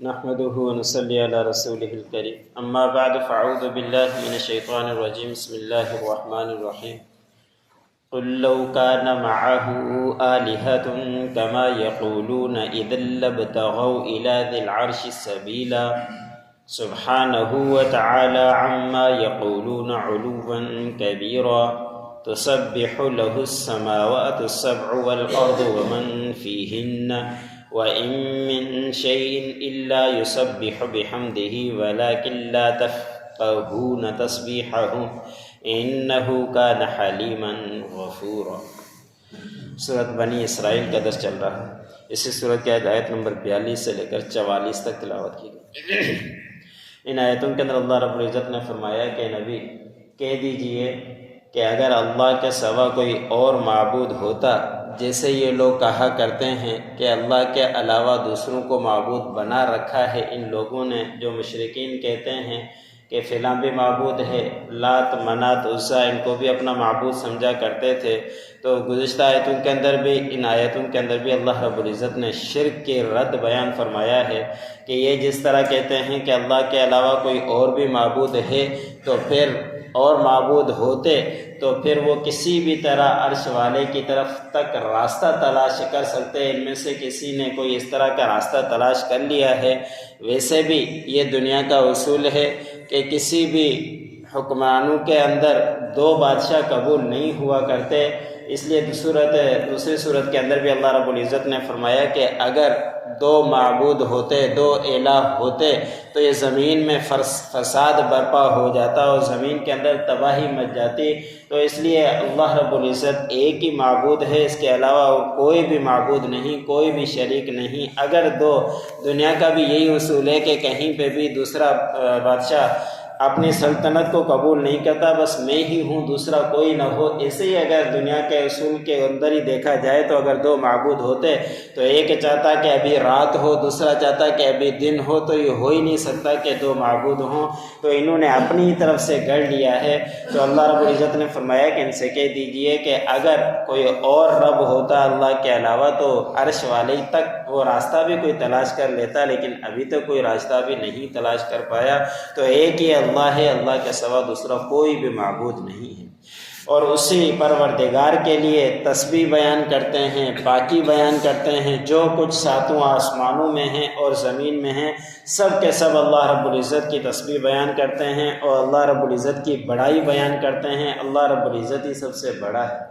نحمده ونصلي على رسوله الكريم اما بعد فاعوذ بالله من الشيطان الرجيم بسم الله الرحمن الرحيم قل لو كان معه آلهة كما يقولون إذا لابتغوا إلى ذي العرش سبيلا سبحانه وتعالى عما يقولون علوا كبيرا تسبح له السماوات السبع والأرض ومن فيهن وَإِن مِّن شَيْءٍ إِلَّا يُسَبِّحُ بِحَمْدِهِ وَلَكِن لَّا تَفْقَهُونَ تَسْبِيحَهُمْ إِنَّهُ كَانَ حَلِيمًا غَفُورًا۔ سورۃ بنی اسرائیل کا درس چل رہا ہے۔ اسی سورۃ کی آیت نمبر 42 سے لے کر 44 تک تلاوت کی گئی۔ ان آیتوں کے اندر اللہ رب العزت نے فرمایا کہ نبی کہہ دیجئے کہ اگر اللہ کے سوا کوئی اور معبود ہوتا، جیسے یہ لوگ کہا کرتے ہیں کہ اللہ کے علاوہ دوسروں کو معبود بنا رکھا ہے ان لوگوں نے، جو مشرکین کہتے ہیں کہ فلاں بھی معبود ہے، لات منات عزا ان کو بھی اپنا معبود سمجھا کرتے تھے۔ تو گزشتہ آیتوں کے اندر بھی، ان آیتوں کے اندر بھی اللہ رب العزت نے شرک کی رد بیان فرمایا ہے کہ یہ جس طرح کہتے ہیں کہ اللہ کے علاوہ کوئی اور بھی معبود ہے، تو پھر اور معبود ہوتے تو پھر وہ کسی بھی طرح عرش والے کی طرف تک راستہ تلاش کر سکتے۔ ان میں سے کسی نے کوئی اس طرح کا راستہ تلاش کر لیا ہے۔ ویسے بھی یہ دنیا کا اصول ہے کہ کسی بھی حکمرانوں کے اندر دو بادشاہ قبول نہیں ہوا کرتے۔ اس لیے دوسری صورت کے اندر بھی اللہ رب العزت نے فرمایا کہ اگر دو معبود ہوتے، دو الہ ہوتے تو یہ زمین میں فساد برپا ہو جاتا اور زمین کے اندر تباہی مچ جاتی۔ تو اس لیے اللہ رب العزت ایک ہی معبود ہے، اس کے علاوہ کوئی بھی معبود نہیں، کوئی بھی شریک نہیں۔ اگر دنیا کا بھی یہی اصول ہے کہ کہیں پہ بھی دوسرا بادشاہ اپنی سلطنت کو قبول نہیں کرتا، بس میں ہی ہوں، دوسرا کوئی نہ ہو۔ ایسے ہی اگر دنیا کے اصول کے اندر ہی دیکھا جائے تو اگر دو معبود ہوتے تو ایک چاہتا کہ ابھی رات ہو، دوسرا چاہتا کہ ابھی دن ہو، تو یہ ہو ہی نہیں سکتا کہ دو معبود ہوں۔ تو انہوں نے اپنی طرف سے گڑھ لیا ہے۔ تو اللہ رب العزت نے فرمایا کہ ان سے کہہ دیجئے کہ اگر کوئی اور رب ہوتا اللہ کے علاوہ تو عرش والے تک وہ راستہ بھی کوئی تلاش کر لیتا، لیکن ابھی تو کوئی راستہ بھی نہیں تلاش کر پایا۔ تو ایک ہی اللہ ہے، اللہ کے سوا دوسرا کوئی بھی معبود نہیں ہے، اور اسی پروردگار کے لیے تسبیح بیان کرتے ہیں، پاکی بیان کرتے ہیں۔ جو کچھ ساتوں آسمانوں میں ہیں اور زمین میں ہیں، سب کے سب اللہ رب العزت کی تسبیح بیان کرتے ہیں اور اللہ رب العزت کی بڑائی بیان کرتے ہیں۔ اللہ رب العزت ہی سب سے بڑا ہے۔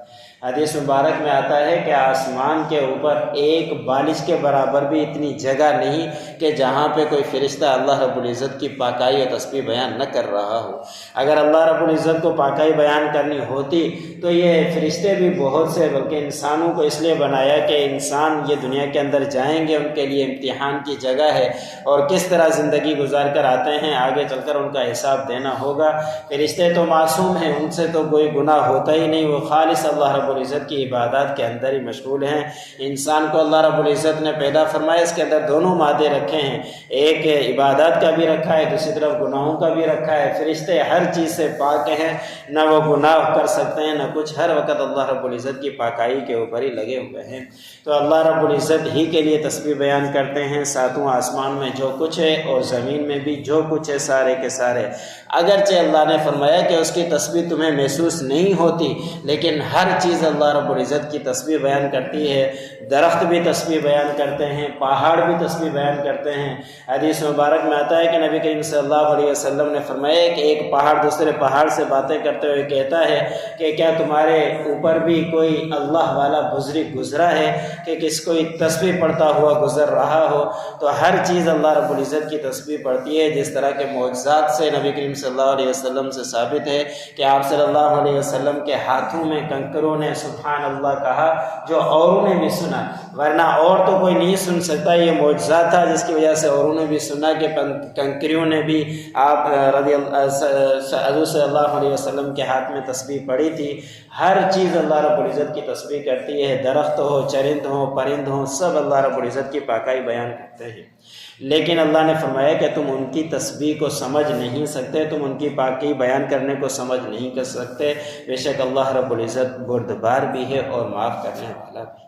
حدیث مبارک میں آتا ہے کہ آسمان کے اوپر ایک بالش کے برابر بھی اتنی جگہ نہیں کہ جہاں پہ کوئی فرشتہ اللہ رب العزت کی پاکائی اور تسبیح بیان نہ کر رہا ہو۔ اگر اللہ رب العزت کو پاکائی بیان کرنی ہوتی تو یہ فرشتے بھی بہت سے، بلکہ انسانوں کو اس لیے بنایا کہ انسان یہ دنیا کے اندر جائیں گے، ان کے لیے امتحان کی جگہ ہے، اور کس طرح زندگی گزار کر آتے ہیں، آگے چل کر ان کا حساب دینا ہوگا۔ فرشتے تو معصوم ہیں، ان سے تو کوئی گناہ ہوتا ہی نہیں، وہ خالص اللہ رب العزت کی عبادات کے اندر ہی مشغول ہیں۔ انسان کو اللہ رب العزت نے پیدا فرمایا، اس کے اندر دونوں مادے رکھے ہیں، ایک عبادات کا بھی رکھا ہے، دوسری طرف گناہوں کا بھی رکھا ہے۔ فرشتے ہر چیز سے پاک ہیں، نہ وہ گناہ کر سکتے ہیں نہ کچھ، ہر وقت اللہ رب العزت کی پاکائی کے اوپر ہی لگے ہوئے ہیں۔ تو اللہ رب العزت ہی کے لیے تسبیح بیان کرتے ہیں، ساتوں آسمان میں جو کچھ ہے اور زمین میں بھی جو کچھ ہے سارے کے سارے۔ اگرچہ اللہ نے فرمایا کہ اس کی تسبیح تمہیں محسوس نہیں ہوتی، لیکن ہر چیز اللہ رب العزت کی تسبیح بیان کرتی ہے۔ درخت بھی تسبیح بیان کرتے ہیں، پہاڑ بھی تسبیح بیان کرتے ہیں۔ حدیث مبارک میں آتا ہے کہ نبی کریم صلی اللہ علیہ وسلم نے فرمایا کہ ایک پہاڑ دوسرے پہاڑ سے باتیں کرتے ہوئے کہتا ہے کہ کیا تمہارے اوپر بھی کوئی اللہ والا بزرگ گزرا ہے کہ کس کوئی تسبیح پڑھتا ہوا گزر رہا ہو؟ تو ہر چیز اللہ رب العزت کی تسبیح پڑھتی ہے۔ جس طرح کے معجزات سے نبی کریم صلی اللہ علیہ وسلم سے ثابت ہے کہ آپ صلی اللہ علیہ وسلم کے ہاتھوں میں کنکروں نے سبحان اللہ کہا، جو اوروں نے بھی سنا، ورنہ اور تو کوئی نہیں سن سکتا۔ یہ معجزہ تھا جس کی وجہ سے اوروں نے بھی سنا کہ کنکریوں نے بھی آپ حضور صلی اللہ علیہ وسلم کے ہاتھ میں تسبیح پڑھی تھی۔ ہر چیز اللہ رب العزت کی تسبیح کرتی ہے، درخت ہو، چرند ہو، پرند ہو، سب اللہ رب العزت کی پاکائی بیان کرتے ہیں۔ لیکن اللہ نے فرمایا کہ تم ان کی تسبیح کو سمجھ نہیں سکتے، تم ان کی پاکی بیان کرنے کو سمجھ نہیں کر سکتے، بے شک اللہ رب العزت بردبار بھی ہے اور معاف کرنے والا بھی۔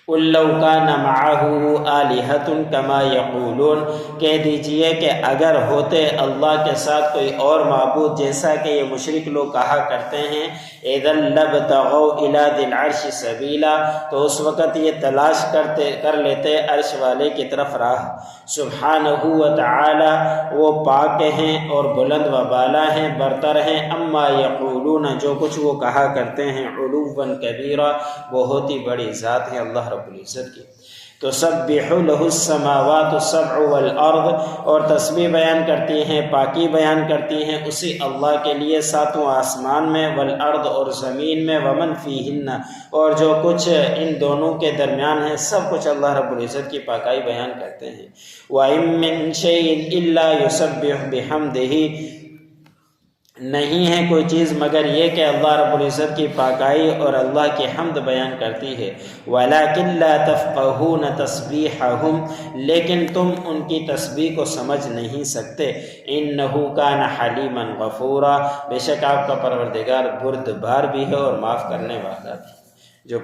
قُل لَّوْ كَانَ مَعَهُ آلِهَةٌ كَمَا يَقُولُونَ، کہہ دیجئے کہ اگر ہوتے اللہ کے ساتھ کوئی اور معبود جیسا کہ یہ مشرک لوگ کہا کرتے ہیں، اِذًا لَّابْتَغَوْا إِلَىٰ ذِي الْعَرْشِ سَبِيلًا، تو اس وقت یہ تلاش کر لیتے عرش والے کی طرف راہ۔ سبحانہ وتعالی، وہ پاک ہیں اور بلند و بالا ہیں، برتر ہیں، اما یقولون، جو کچھ وہ کہا کرتے ہیں، علوا کبیرا، بہت ہی بڑی ذات ہے اللہ رب العزت کی۔ تسبح له السماوات السبع والارض، اور تسبیح بیان کرتی ہیں، پاکی بیان کرتی ہیں اسی اللہ کے لیے ساتوں آسمان میں، والارض، اور زمین میں، ومن فیہن، اور جو کچھ ان دونوں کے درمیان ہے، سب کچھ اللہ رب العزت کی پاکائی بیان کرتے ہیں۔ وَإِن مِّن شَيْءٍ إِلَّا يُسَبِّحُ بِحَمْدِهِ، نہیں ہے کوئی چیز مگر یہ کہ اللہ رب العزت کی پاکائی اور اللہ کی حمد بیان کرتی ہے۔ وَلَٰكِن لَّا تَفْقَهُونَ تَسْبِيحَهُمْ، لیکن تم ان کی تسبیح کو سمجھ نہیں سکتے۔ إِنَّهُ كَانَ حَلِيمًا غَفُورًا، بے شک آپ کا پروردگار بردبار بھی ہے اور معاف کرنے والا بھی۔ جو